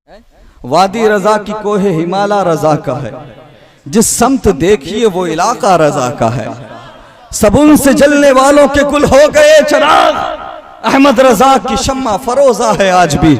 वादी रजा की कोहे हिमालय रजा का है, जिस समत देखिए वो इलाका रजा का है। सबुन से जलने वालों के कुल हो गए चिराग, अहमद रजा की शम्मा फरोजा है आज भी।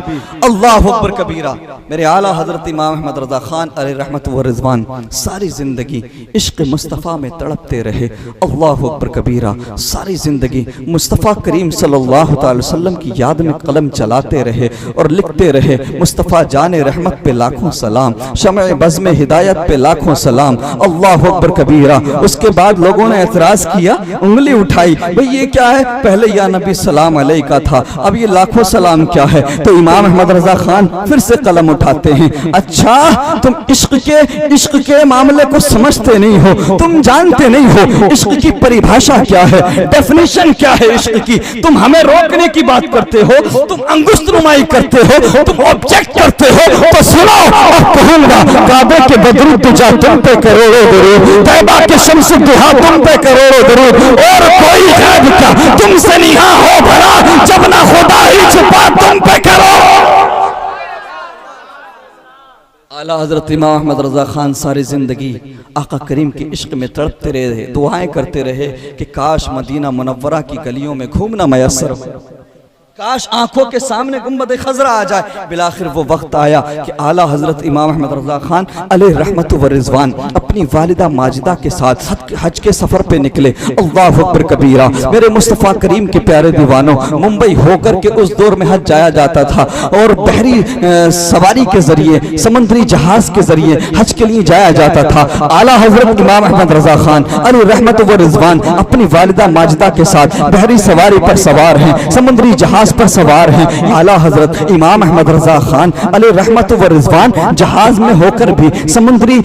अल्लाह अकबर कबीरा। मेरे आला हजरत इमाम अहमद रजा खान अलैहि रहमत व रिजवान सारी जिंदगी इश्क मुस्तफ़ा में तड़पते रहे। अल्लाह अकबर कबीरा। सारी जिंदगी मुस्तफ़ा करीम सल्लल्लाहु अलैहि वसल्लम की याद में कलम चलाते रहे और लिखते रहे। मुस्तफ़ा जाने रहमत पे लाखों सलाम, शम्अ बज़्म में हिदायत पे लाखों सलाम। अल्लाह अकबर कबीरा। उसके बाद लोगों ने एतराज किया, उंगली उठाई, भाई ये क्या है? पहले या नबी सलाम का था, अब ये लाखों सलाम क्या है? तो इमाम अहमद रजा खान फिर से कलम उठाते हैं। अच्छा, तुम इश्क के मामले को समझते नहीं हो, तुम जानते नहीं हो इश्क की परिभाषा क्या है, डेफिनेशन क्या है इश्क की। तुम हमें रोकने की बात करते हो, तुम अंगुष्ठ नुमाई करते हो, तुम ऑब्जेक्ट करते हो। तो सुनो, कहूंगा काबे के बदरू तुझा तुम पे करोड़ों दरूद, तैबा के शम्स दुहा तुम पे करोड़ों दरूद, और कोई गैब का तुमसे निहा हो भरा, जब ना खुदा ही छुपा तुम पे करो। आला हजरत इमाम अहमद रजा खान सारी जिंदगी आका करीम के इश्क में तड़पते रहे, दुआएं करते रहे कि काश मदीना मुनव्वरा की गलियों में घूमना मयस्सर हो, काश आंखों के सामने गुंबद खजरा आ जाए। बिलाखिर वो वक्त आया कि आला हजरत इमाम अहमद रजा खान अलैहि रहमत व रिजवान अपनी वालिदा माजिदा के साथ हज के सफर पे निकले। अल्लाह अकबर कबीरा। मेरे मुस्तफ़ा करीम के प्यारे दीवानों, मुंबई होकर के उस दौर में हज जाया जाता था और बहरी सवारी के जरिए, समुद्री जहाज के जरिए हज के लिए जाया जाता था। आला हजरत इमाम अहमद रजा खान अलैहि रहमत व रिजवान अपनी वालिदा माजिदा के साथ बहरी सवारी पर सवार हैं, समुद्री जहाज पर सवार हैं। आला हजरत इमाम अहमद रजा खान अलैहि रहमत व रिजवान जहाज में होकर भी, समुद्री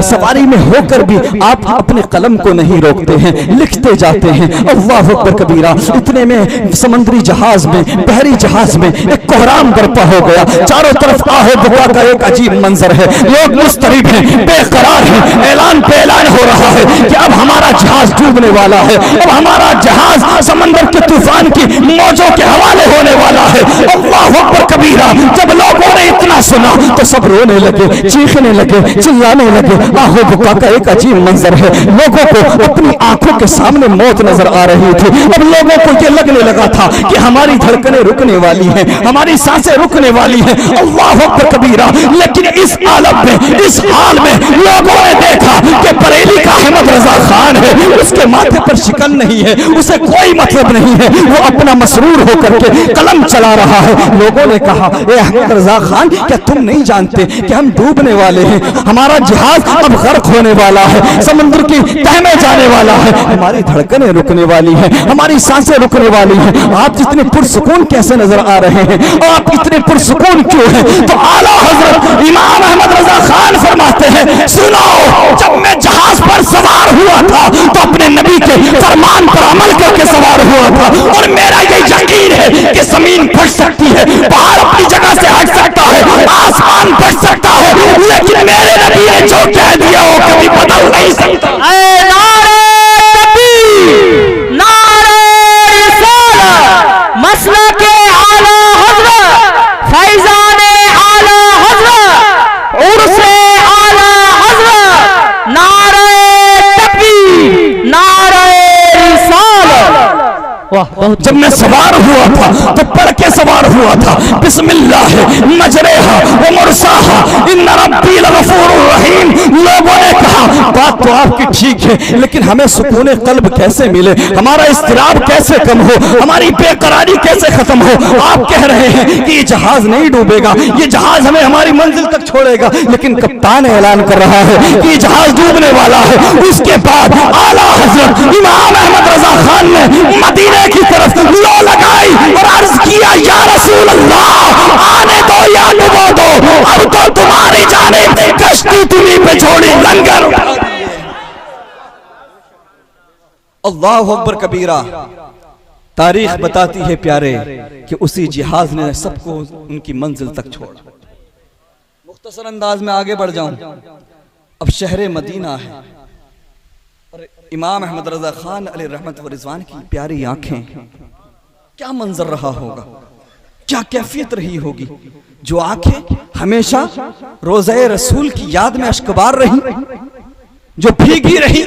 सवारी में होकर भी आप अपने कलम को नहीं रोकते हैं, लिखते जाते हैं। अल्लाह अकबर कबीरा। इतने में समुद्री जहाज में, बहरी जहाज में एक कोहराम बर्पा हो गया। चारों तरफ आहे बुका का एक अजीब मंजर है, लोग मुस्तरिब हैं, बेकरार हैं। ऐलान पे ऐलान हो रहा है कि अब हमारा जहाज डूबने वाला है, अब हमारा जहाज समंदर के तूफान की मौजों के हवाले होने वाला है। अल्लाह अकबर कबीरा। जब लोगों ने इतना सुना तो सब रोने लगे, चीखने लगे, चिल्लाने लगे। आहो बुका का एक अजीब मंजर है, लोगों को अपनी आंखों के सामने मौत नजर आ रही थी। अब लोगों को ये लगने लगा था कि हमारी धड़कनें रुकने वाली हैं, हमारी सांसें रुकने वाली हैं। अल्लाह अकबर कबीरा। लेकिन इस आलम में, इस हाल में लोगों ने देखा कि बरेली का अहमद रजा खान है, उसके माथे पर शिकन नहीं है, उसे कोई मतलब नहीं है, वो अपना मसरूर होकर के कलम चला रहा है। लोगों ने कहा, ए अहमद रजा खान, क्या तुम नहीं जानते कि हम डूबने वाले हैं, हमारा जहाज अब गर्क होने वाला है, समुद्र की तह में जाने वाला है, हमारी धड़कनें रुकने वाली हैं, हमारी सांसें रुकने वाली हैं। आप इतने पुरसुकून कैसे नजर आ रहे हैं, आप इतने पुरसुकून क्यों हैं? तो आला हजरत इमाम अहमद रजा खान फरमाते हैं, सुनो, जब मैं जहाज पर सवार हुआ था तो अपने नबी के फरमान पर अमल करके सवार हुआ था, और मेरा ये यकीन है कि जमीन फट सकती है, पहाड़ अपनी जगह से हट सकता है, आसमान फट सकता है, लेकिन मेरे नबी ने जो कह दिया वो कभी बदल नहीं सकता। मसला के आला हज़रत, फैज़ाने आला हज़रत, उर्से आला हज़रत, नारे तकबीर, नारे रिसालत। जब मैं सवार हुआ था तो पढ़ के सवार हुआ था, बिस्मिल्लाह मजरेहा व मुरसाहा इन्ना रब्बी लगफूरुर रहीम। लोगों ने कहा, बात तो आपकी ठीक है, लेकिन हमें सुकून कल्ब कैसे मिले, हमारा इस्तिराब कैसे कम हो, हमारी बेकरारी कैसे खत्म हो? आप कह रहे हैं कि ये जहाज नहीं डूबेगा, ये जहाज हमें हमारी मंजिल तक छोड़ेगा, लेकिन कप्तान ऐलान कर रहा है कि जहाज डूबने वाला है। उसके बाद आला हजरत इमाम अहमद रजा खान ने मदीने की तरफ लो लगाई और अर्ज किया, या रसूल अल्लाह, आने दो या डुबो दो, अब तो तुम्हारी जानिब कश्ती तुम्हीं पे छोड़ी, लंगर। अल्लाह अकबर कबीरा। तारीख बताती है प्यारे कि उसी जिहाज ने सबको उनकी मंजिल तक छोड़ा। मुख्तसर अंदाज में आगे बढ़ जाऊं, अब शहर मदीना है और इमाम अहमद रजा खान अलैहि रहमत व रिजवान की प्यारी आंखें, क्या मंजर रहा होगा, क्या कैफियत रही होगी। जो आंखें हमेशा रोज़े रसूल की याद में अश्कबार रही, जो भीगी रही,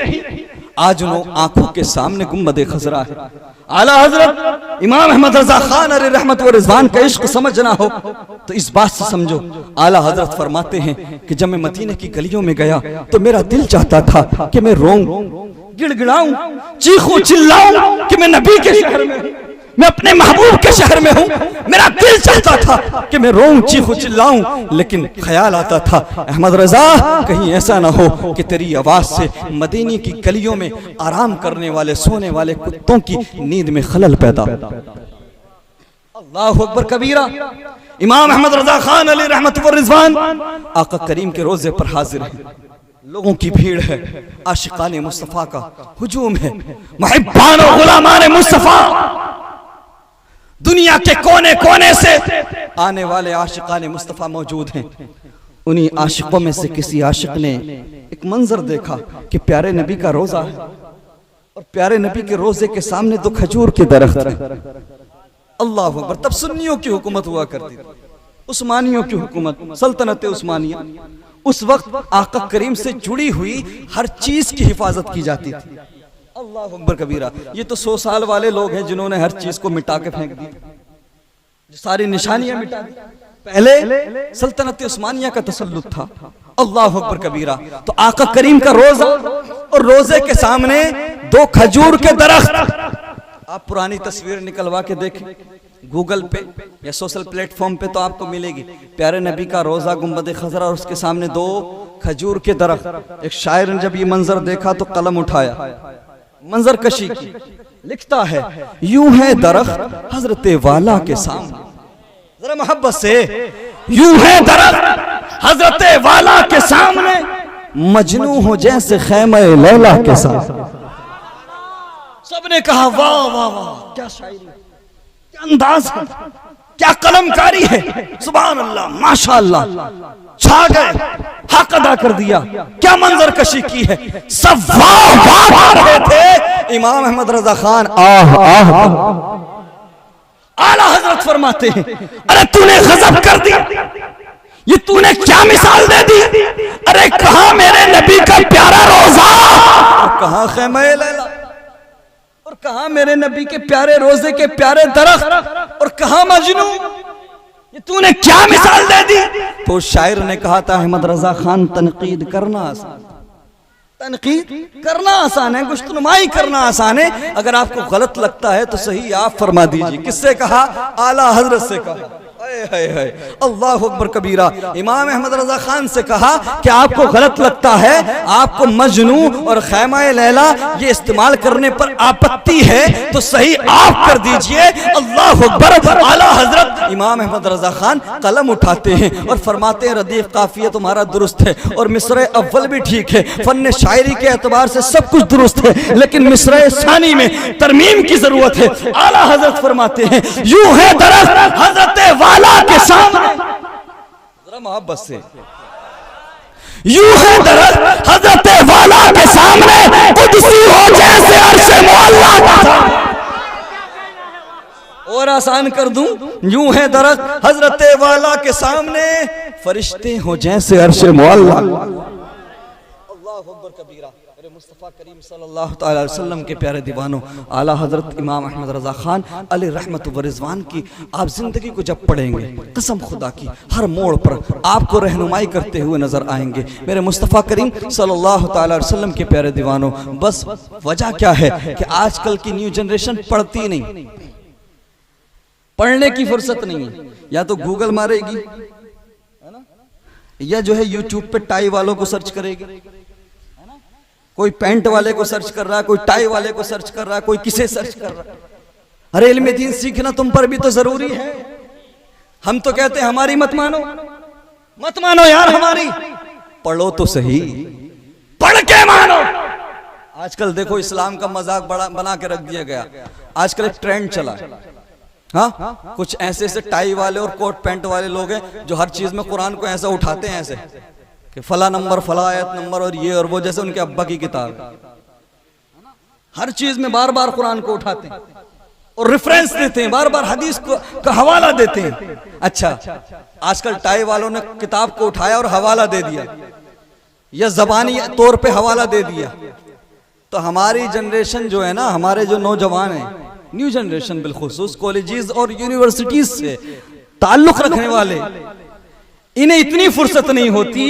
आज उन आंखों के सामने गुंबद खजरा है। आला हजरत इमाम अहमद रजा खान अली रहमत व रिजवान का इश्क समझना हो तो इस बात से समझो। आला हजरत फरमाते हैं कि जब मैं मदीने की गलियों में गया तो मेरा दिल चाहता था कि मैं रोऊं, गिड़गिड़ाऊं, चीखूं, चिल्लाऊं कि मैं नबी के शहर में हूं, मैं अपने महबूब के शहर में हूं। मेरा दिल चाहता था कि मैं रोऊं, चीखूं, चिल्लाऊं, लेकिन ख्याल आता था अहमद रजा कहीं ऐसा ना हो कि तेरी आवाज से मदीने की गलियों में आराम करने वाले, सोने वाले कुत्तों की नींद में खलल पैदा हो। अल्लाहु अकबर कबीरा। इमाम अहमद रजा खान अली रहमत व रिजवान आका करीम के रोजे पर हाजिर हैं। लोगों की भीड़ है, आशिकाने मुस्तफा का हुजूम है, मुहिब्बान और गुलामान मुस्तफा, दुनिया के कोने कोने से आने वाले आशिकाने मुस्तफा मौजूद हैं। उन्हीं आशिकों में से किसी आशिक ने एक मंजर देखा कि प्यारे नबी का रोजा है और प्यारे नबी के रोजे के सामने दो खजूर के दरख्त हैं। अल्लाह अकबर। तब सुन्नियों की हुकूमत हुआ करती थी, उस्मानियों की हुकूमत, सल्तनत उस्मानिया। उस वक्त आका करीम से जुड़ी हुई हर चीज की हिफाजत की जाती थी। अल्लाह अकबर कबीरा। ये तो 100 साल वाले लोग हैं जिन्होंने हर चीज को मिटा के फेंक दी, सारी निशानियां मिटा दी। पहले सल्तनत उस्मानिया का तसल्लुत था। अल्लाह अकबर कबीरा। तो आका करीम का रोजा और रोजे के सामने दो खजूर के दरख्त। आप पुरानी तस्वीर निकलवा के देखें गूगल पे या सोशल प्लेटफॉर्म पे तो आपको मिलेगी। प्यारे नबी का रोजा, गुंबद खजरा और उसके सामने दो खजूर के दरख्त। एक शायर ने जब ये मंजर देखा तो कलम उठाया, मंजर कशी की, लिखता है यूं है दरख्त हजरत वाला के सामने। जरा मोहब्बत से, यूं है दरख्त हजरत वाला के सामने, मजनू हो जैसे खैमे लैला के साथ। सबने कहा वाह वाह वाह, क्या शायरी, क्या अंदाज है, क्या कलमकारी है, सुभान अल्लाह, माशाअल्लाह। छा गए, हक अदा कर दिया। क्या मंजर कशी की है। सब वाह वाह रहे थे। इमाम अहमद रजा खान आह आह। आला हजरत फरमाते हैं अरे तूने गजब कर दिया, ये तूने क्या मिसाल दे दी। अरे कहां मेरे नबी का प्यारा रोजा और कहां खैमे लैला, और कहां मेरे नबी के प्यारे रोजे के प्यारे दरख्त, और कहां मजनू। ये तूने क्या मिसाल दे दी। तो शायर ने कहा था अहमद रजा खान तनकीद करना आसान, तनकीद करना आसान है, गुश्तनुमाई करना आसान है। अगर आपको गलत लगता है तो सही आप फरमा दीजिए। किससे कहा। आला हजरत से कहा। अल्लाह अकबर कबीरा। इमाम अहमद रजा खान से कहा कि आपको गलत लगता है, आपको मजनू और खैमा लैला ये इस्तेमाल करने पर आपत्ति है तो सही आप कर दीजिए। अल्लाह अकबर। आला हजरत इमाम अहमद रजा खान कलम उठाते हैं और फरमाते हैं रदीफ काफिया तुम्हारा दुरुस्त है और मिसरे अव्वल भी ठीक है, फन शायरी के एतबार से सब कुछ दुरुस्त है, लेकिन मिसरे सानी में तरमीम की जरूरत है। आला हजरत फरमाते हैं यूं है दरख्त हजरत वाला के सामने, जरा मोहब्बत से, यूं है दरख्त हजरत वाला के सामने, कुदसी हो जैसे अर्शे मुअल्ला का सामने। और आसान कर दूं, यूं है दरख्त हजरत वाला के सामने, फरिश्ते हो जैसे अर्शे मुअल्ला। अल्लाह अकबर कबीरा। मुस्तफ़ा करीम सल्लल्लाहु अलैहि वसल्लम के प्यारे दीवानों, आला हजरत इमाम अहमद रजा खान अली रहमत व रिजवान की आप जिंदगी को जब पढ़ेंगे, कसम खुदा की हर मोड़ पर आपको रहनुमाई करते हुए नजर आएंगे। मेरे मुस्तफ़ा करीम सल्लल्लाहु अलैहि वसल्लम के प्यारे दीवानों, बस वजह क्या है कि आजकल की न्यू जनरेशन पढ़ती नहीं, पढ़ने की फुर्सत नहीं है। या तो गूगल मारेगी है ना, या जो है यूट्यूब पे टाई वालों को सर्च करेगी। कोई पैंट वाले को सर्च कर रहा है, कोई टाई वाले को सर्च कर रहा है, कोई किसे सर्च कर रहा है। अरे इल्म दीन सीखना तुम पर भी तो जरूरी है। हम तो कहते हैं हमारी मत मानो, मत मानो यार हमारी, पढ़ो तो सही, पढ़ के मानो। आजकल देखो इस्लाम का मजाक बड़ा बना के रख दिया गया। आजकल एक ट्रेंड चला, हाँ, कुछ ऐसे ऐसे टाई वाले और कोट पैंट वाले लोग हैं जो हर चीज में कुरान को ऐसा उठाते हैं ऐसे कि फला नंबर, फला आयत नंबर और ये और वो, जैसे उनके अब्बा की किताब। हर चीज में बार बार कुरान को उठाते हैं। और रेफरेंस देते हैं, बार बार हदीस का हवाला देते हैं। अच्छा, आजकल टाई वालों ने किताब को उठाया और हवाला दे दिया, या जबानी तौर पे हवाला दे दिया। तो हमारी जनरेशन जो है ना, हमारे जो नौजवान हैं, न्यू जनरेशन बिलखुसूस कॉलेजेस और यूनिवर्सिटीज से ताल्लुक रखने वाले, इन्हें इतनी फुर्सत नहीं होती।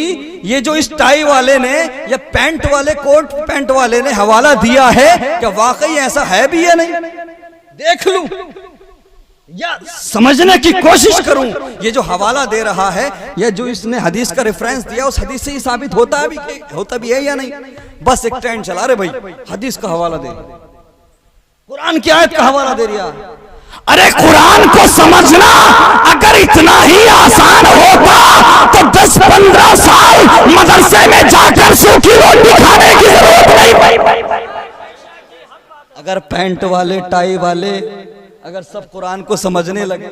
ये जो इस टाई वाले ने या पैंट वाले, कोट पैंट वाले ने हवाला दिया है, क्या वाकई ऐसा है भी या नहीं, देख लूं या समझने की कोशिश करूं। ये जो हवाला दे रहा है या जो इसने हदीस का रेफरेंस दिया, उस हदीस से ही साबित होता भी है या नहीं। बस एक ट्रेंड चला रहे भाई, हदीस का हवाला दे, कुरान की आयत का हवाला दे दिया। अरे कुरान को समझना अगर इतना ही आसान होता तो 10-15 साल मदरसे में जाकर सूखी रोटी खाने की जरूरत नहीं। अगर पैंट वाले, टाई वाले अगर सब कुरान को समझने लगे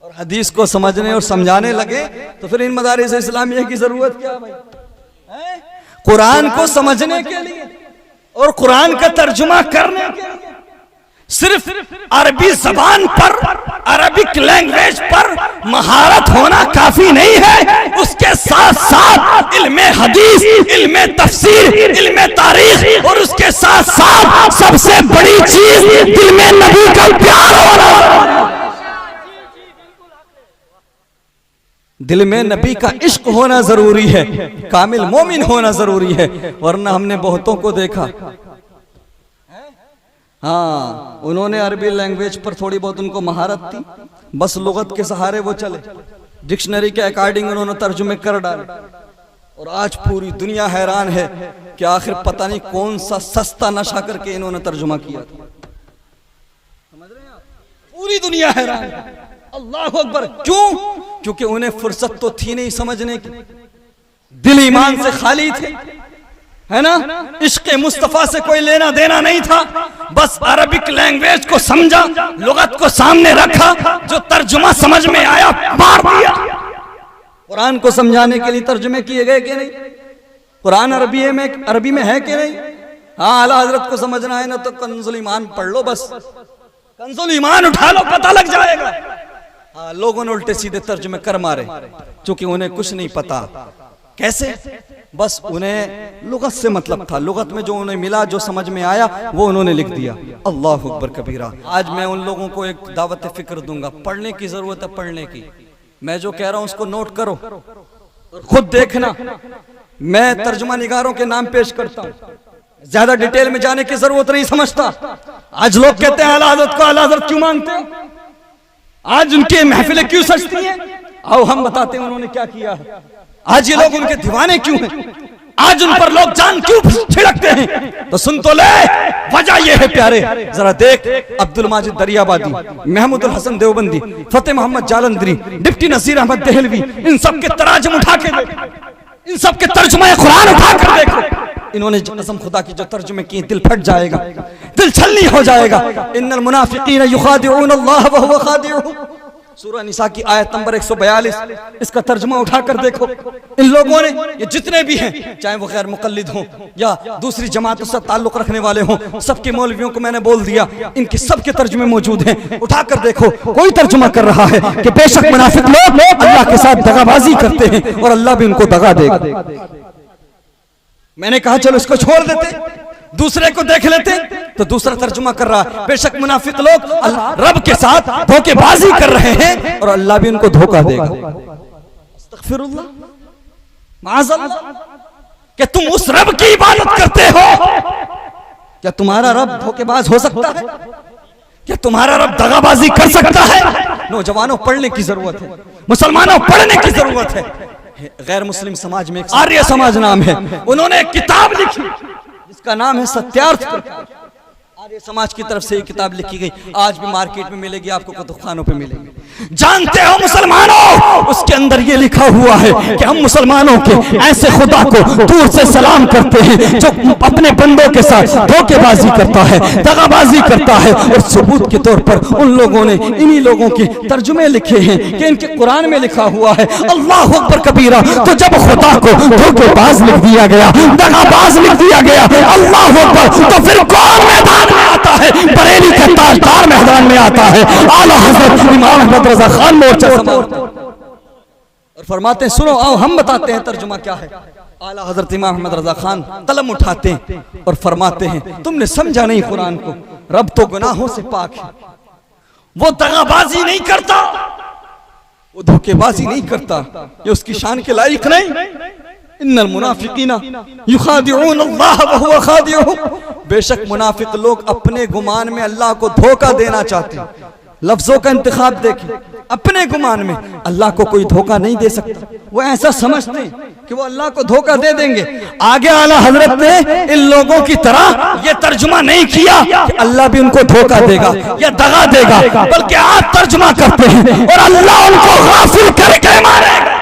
और हदीस को समझने और समझाने लगे, तो फिर इन मदारिस इस्लामिया की जरूरत क्या भाई? कुरान को समझने के लिए और कुरान का तर्जुमा करने के लिए सिर्फ अरबी जबान पर, अरबिक लैंग्वेज पर महारत होना काफी नहीं है। उसके साथ साथ इल्मे हदीस, इल्मे तफसीर, इल्मे तारीख और उसके साथ साथ सबसे बड़ी चीज दिल में नबी का प्यार होना, दिल में नबी का इश्क होना जरूरी है, कामिल मोमिन होना जरूरी है। वरना हमने बहुतों को देखा, हाँ, उन्होंने अरबी लैंग्वेज पर थोड़ी बहुत उनको महारत थी, बस लुगत के सहारे वो चले, डिक्शनरी के अकॉर्डिंग उन्होंने तर्जुमे कर डाले। और आज पूरी दुनिया हैरान है कि आखिर पता नहीं कौन सा सस्ता नशा करके इन्होंने तर्जुमा किया था। समझ रहे हैं आप? पूरी दुनिया हैरान है। अल्लाह अकबर। क्यों? क्योंकि उन्हें फुर्सत तो थी नहीं समझने की, दिल ईमान से खाली थे, है ना। इश्क मुस्तफा से कोई लेना देना नहीं था, बस अरबिक लैंग्वेज को समझा, लुगत को सामने रखा, जो तर्जुमा समझ में आया मार दिया। कुरान को समझाने के लिए तर्जुमे किए गए कि नहीं? कुरान अरबी में है कि नहीं? हाँ, आला हजरत को समझना है ना तो कंजुल ईमान पढ़ लो, बस कंजुल ईमान उठा लो, पता लग जाएगा। हाँ, लोगों ने उल्टे सीधे तर्जुमे कर मारे, क्योंकि उन्हें कुछ नहीं पता। कैसे? बस उन्हें लुगत से मतलब था, लुगत में जो उन्हें मिला, जो समझ में आया, वो उन्होंने लिख दिया। अल्लाह अकबर कबीरा। आज मैं उन लोगों को एक दावत फिक्र दूंगा, पढ़ने की जरूरत है, पढ़ने की। मैं जो कह रहा हूं उसको नोट करो, खुद देखना। मैं तर्जुमा निगारों के नाम पेश करता हूं, ज्यादा डिटेल में जाने की जरूरत नहीं समझता। आज लोग कहते हैं आला हज़रत को आला हज़रत क्यों मानते हो, आज उनके महफिलें क्यों सजती हैं? आओ हम बताते हैं उन्होंने क्या किया है। आज ये लोग उनके दीवाने क्यों हैं, आज उन पर लोग जान क्यों छिड़कते हैं? तो सुन तो ले, वजह ये है प्यारे, जरा देख। अब्दुल माजिद दरियाबादी, महमूद हसन देवबंदी, फतेह मोहम्मद जालंधरी, डिप्टी नसीर अहमद देहलवी, इन सब के तराजम उठा के देख, इन सब के तर्जुमे कुरान उठा कर देखो। इन्होंने कसम खुदा की जो तर्जुमे किए, दिल फट जाएगा, दिल छलनी हो जाएगा। इन्नल मुनाफिकीन युखादिऊन अल्लाह व हुवा खादिऊहुम, सूरह निसा की आयत नंबर 142। इसका तर्जुमा उठाकर देखो। इन लोगों ने, ये जितने भी हैं, चाहे वो गैर मुकल्लिद हों या दूसरी जमातों से ताल्लुक रखने वाले हों, सबके मौलवियों को मैंने बोल दिया, इनके सबके तर्जुमे मौजूद हैं। उठाकर देखो, कोई तर्जुमा कर रहा है कि बेशक मुनाफिक लोग अल्लाह के साथ दगाबाजी करते हैं और अल्लाह भी उनको दगा देगा। मैंने कहा चलो इसको छोड़ देते, दूसरे को देख लेते। तो दूसरा तर्जुमा कर रहा है, बेशक मुनाफिक लोग रब के साथ धोखेबाजी कर रहे हैं और अल्लाह भी उनको धोखा देगा। अस्तगफिरुल्लाह, माअज़ल्लाह। क्या तुम उस रब की इबादत करते हो? क्या तुम्हारा रब धोखेबाज हो सकता है? क्या तुम्हारा रब दगाबाजी कर सकता है? नौजवानों, पढ़ने की जरूरत है, मुसलमानों पढ़ने की जरूरत है। गैर मुस्लिम समाज में आर्य समाज नाम है, उन्होंने एक किताब लिखी जिसका नाम है सत्यार्थ। आर्य समाज की तरफ से ये किताब लिखी गई, आज भी मार्केट में मिलेगी, आपको कुतुबखानों पे मिलेगी। जानते हो मुसलमानों, उसके अंदर ये लिखा हुआ है कि हम मुसलमानों के ऐसे खुदा को दूर से सलाम करते हैं जो अपने बंदों के साथ धोखेबाजी करता है, दगाबाजी करता है। और सबूत के तौर पर उन लोगों ने इन्हीं लोगों के तर्जुमे लिखे हैं कि इनके कुरान में लिखा हुआ है अल्लाह अकबर कबीरा। तो जब खुदा को धोखेबाज लिख दिया गया, दगाबाज लिख दिया गया, अल्लाह अकबर, तो फिर कौन मैदान में आता है, बरेली का ताजदार मैदान में आता है। आला हजरत इमाम अहमद रजा खान मोर्चा संभालते और फरमाते हैं सुनो आओ हम बताते हैं तर्जुमा क्या है। आला हजरत इमाम अहमद रजा खान कलम उठाते हैं और फरमाते हैं तुमने समझा नहीं कुरान को, रब तो गुनाहों से पाक है, वो दगाबाजी नहीं करता, वो धोखेबाजी नहीं करता, ये उसकी शान के लायक नहीं। इन्नल मुनाफिकीना युखादिऊन अल्लाह व हुवा खादिऊहुम, बेशक मुनाफिक लोग अपने गुमान में अल्लाह को धोखा देना चाहते हैं। लफ्जों का इंतखाब देखें, अपने गुमान में अल्लाह को कोई धोखा नहीं दे सकता, वो ऐसा समझते हैं कि वो अल्लाह को धोखा दे देंगे। आगे आला हजरत ने इन लोगों की तरह ये तर्जुमा नहीं किया कि अल्लाह भी उनको धोखा देगा या दगा देगा, बल्कि आप तर्जुमा करते हैं और अल्लाह उनको गाफिल करके मारेगा।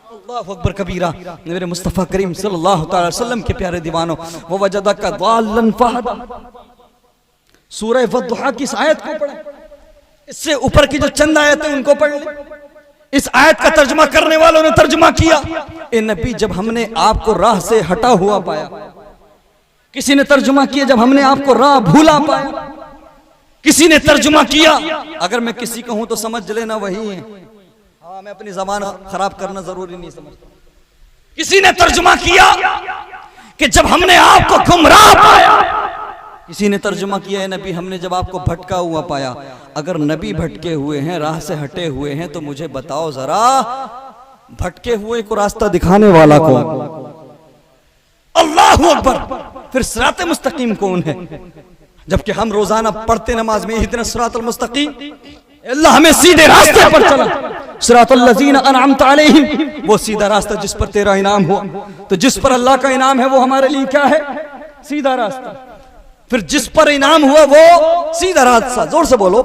अल्लाहु अकबर कबीरा। मेरे मुस्तफ़ा करीम सल्लल्लाहु अलैहि वसल्लम के प्यारे दीवानों, वो वजदका ज़ाल्लन फहदा, सूरह वद्दुहा की इस आयत को पढ़ें, इससे ऊपर की जो चंद आयतें उनको पढ़ लें। इस आयत का तर्जुमा करने वालों ने तर्जुमा किया, ए नबी जब हमने आपको राह से हटा हुआ पाया। किसी ने तर्जुमा किया जब हमने आपको राह भूला पाया। किसी ने तर्जुमा किया, अगर मैं किसी को हूं तो समझ लेना वही है। हाँ, मैं अपनी जबान खराब करना जरूरी नहीं समझता। किसी ने तर्जुमा किया कि जब हमने आपको गुमराह पाया। किसी ने तर्जुमा किया है नबी हमने जब आपको भटका हुआ पाया। अगर नबी भटके हुए हैं, राह से हटे हुए हैं, तो मुझे बताओ जरा भटके हुए को रास्ता दिखाने वाला कौन? अल्लाहु अकबर। फिर सिरात मुस्तकीम कौन है? जबकि हम रोजाना पढ़ते नमाज में इहदिना सिरातल मुस्तकीम, अल्लाह हमें सीधे रास्ते पर चला। सिरातल लज़ीना अनअमत अलैहिम, वो सीधा रास्ता जिस पर तेरा इनाम हुआ। तो जिस पर अल्लाह का इनाम है वो हमारे लिए क्या है? सीधा रास्ता। फिर जिस पर इनाम हुआ वो सीधा रास्ता, जोर से बोलो।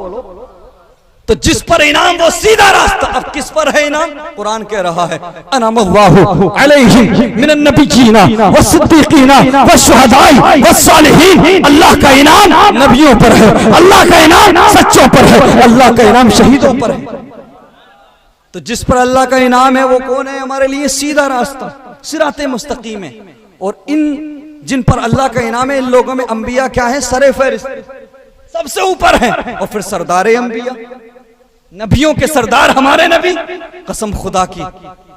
तो जिस पर इनाम वो सीधा रास्ता। अब किस पर है इनाम? कुरान कह रहा है अनअमल्लाहु अलैहिम मिनन नबिय्यीना वस्सिद्दीकीना वशुहदाई वस्सालिहीन। अल्लाह का इनाम नबियों पर है, अल्लाह का इनाम सच्चों पर है, अल्लाह का इनाम शहीदों पर है। तो जिस पर अल्लाह का इनाम है वो कौन है? हमारे लिए सीधा रास्ता, सिराते मुस्तकीम है। और इन जिन पर अल्लाह का इनाम है, इन लोगों में अंबिया क्या है? सरे फहरिस्त, सबसे ऊपर है। और फिर सरदारे अंबिया, नबियों के सरदार हमारे नबी, कसम खुदा की।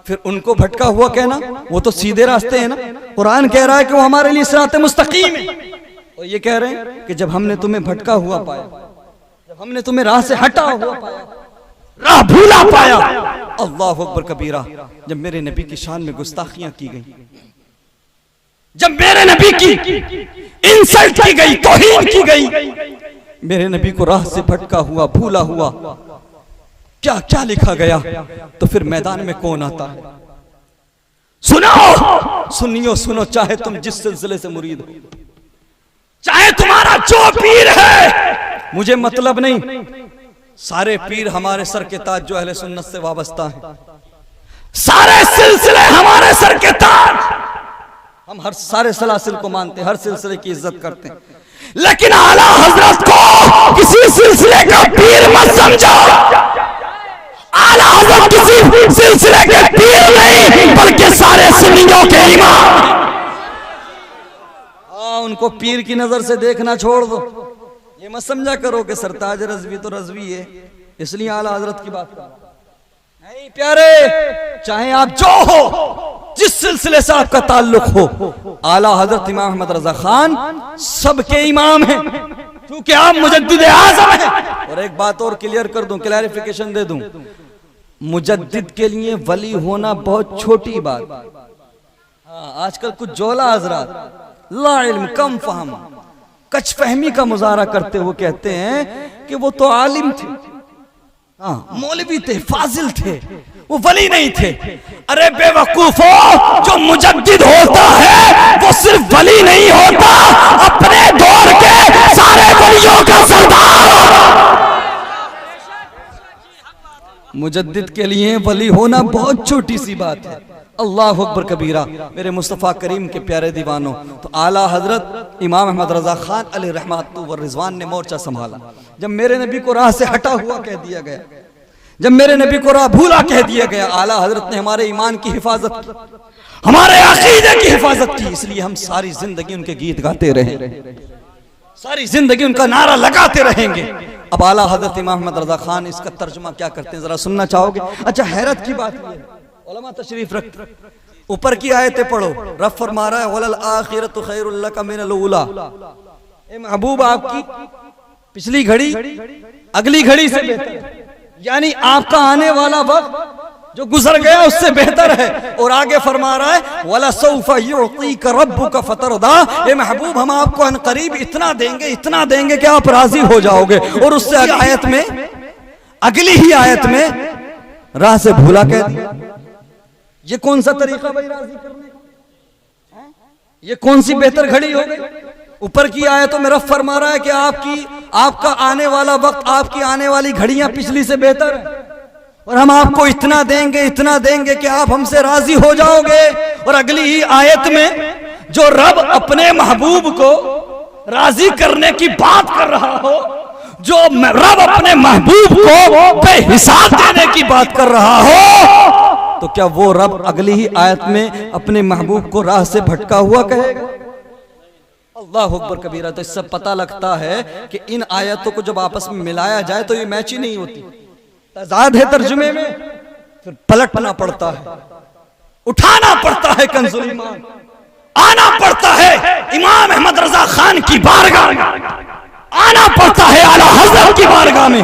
फिर उनको भटका हुआ कहना, वो तो सीधे रास्ते हैं ना। कुरान कह रहा है कि वो हमारे लिए सिराते मुस्तकीम है। और ये कह रहे हैं कि जब हमने तुम्हें भटका हुआ पाया, जब हमने तुम्हें राह से हटा हुआ पाया, राह भूला पाया। अल्लाहु अकबर कबीरा। जब मेरे नबी की शान में गुस्ताखियां की गई, जब मेरे नबी की इंसल्ट की गई, तौहीन की गई, मेरे नबी को राह से भटका हुआ, भूला हुआ, क्या क्या लिखा गया, तो फिर मैदान में कौन आता है? सुनो, सुनियो सुनो, चाहे तुम जिस सिलसिले से मुरीद हो, चाहे तुम्हारा जो पीर है, मुझे मतलब नहीं। सारे पीर हमारे सर के ताज जो अहले सुन्नत से वाबस्ता है, सारे सिलसिले हमारे सर के ताज। हम हर सारे सलासिल को मानते हैं, हर सिलसिले की इज्जत करते हैं, लेकिन आला हजरत को किसी सिलसिले का पीर मत समझो। आला हजरत किसी सिलसिले के पीर नहीं, बल्कि सारे सुन्नियों के इमाम। उनको पीर की नजर से देखना छोड़ दो। ये मत समझा करो कि सरताज रज़वी तो रज़वी है इसलिए आला हजरत की बात कर नहीं। प्यारे, चाहे आप जो हो, जिस सिलसिले से आपका ताल्लुक हो, आला हजरत इमाम अहमद रजा खान सबके इमाम हैं, क्योंकि आप मुजद्दिद आज़म हैं। और एक बात और क्लियर कर दूं, क्लैरिफिकेशन दे दूं, मुजद्दिद के लिए वली होना बहुत छोटी बात। हाँ, आजकल कुछ जोला हजरात ला इल्म कम फहम, कच फहमी का मुजाहरा करते हुए कहते हैं कि वो तो आलिम थे, हाँ मौलवी थे, फाजिल थे, वो वली नहीं थे। अरे बेवकूफो, जो मुजद्दिद होता है वो सिर्फ वली नहीं होता, अपने दौर के सारे वलियों का सरदार। मुजद्दिद के लिए वली होना बहुत छोटी सी बात है। अल्लाहु अकबर कबीरा। मेरे मुस्तफ़ा करीम के प्यारे दीवानों, तो आला हजरत इमाम अहमद रजा खान अलैहि रहमतु व रिजवान ने मोर्चा संभाला। जब मेरे नबी को राह से हटा हुआ कह दिया गया, जब मेरे नबी को राह भूला कह दिया गया, आला हजरत ने हमारे ईमान की हिफाजत की, हमारे अकीदे की हिफाजत की। इसलिए हम सारी जिंदगी उनके गीत गाते रहे, सारी जिंदगी उनका नारा लगाते रहेंगे। अब आला हजरत इमाम अहमद रजा खान इसका तर्जुमा क्या करते हैं, जरा सुनना चाहोगे? अच्छा, हैरत की बात ये है, उलमा तशरीफ रखते, ऊपर की आयतें पढ़ो, रब फरमा रहा है वलल आखिरतु खैरुल लका मिनल ऊला। ए महबूब, आपकी पिछली घड़ी अगली घड़ी से बेहतर, यानी आपका आने वाला वक्त जो गुजर गया उससे बेहतर है। और आगे फरमा रहा है वला सौफा युतीका रब्बुका फतरदा, ए महबूब हम आपको अनकरीब इतना देंगे कि आप राजी हो जाओगे। और उससे आयत में, अगली ही आयत में राह से भूला कह दिया। ये कौन सा तरीका भाई राजी करने का? ये कौन सी बेहतर घड़ी हो गई? ऊपर की आयतों में रब फरमा रहा है कि आपका आने वाला वक्त, आपकी आने वाली घड़ियां पिछली से बेहतर है, और हम आपको इतना देंगे कि आप हमसे राजी हो जाओगे। और अगली ही आयत में जो रब अपने महबूब को राजी करने की बात कर रहा हो, जो रब अपने महबूब को बेहिसाब देने की बात कर रहा हो, तो क्या वो रब अगली ही आयत में अपने महबूब को राह से भटका हुआ कहेगा? अल्लाह अकबर कबीरा। तो इससे पता लगता है कि इन आयतों को जब आपस में मिलाया जाए तो ये मैच ही नहीं होती, तजाद है तर्जुमे में, फिर पलटना पड़ता है, उठाना पड़ता है कंजुल ईमान, आना पड़ता है इमाम अहमद रजा खान की बारगाह में, आना पड़ता है आला हजरत की बारगाह में।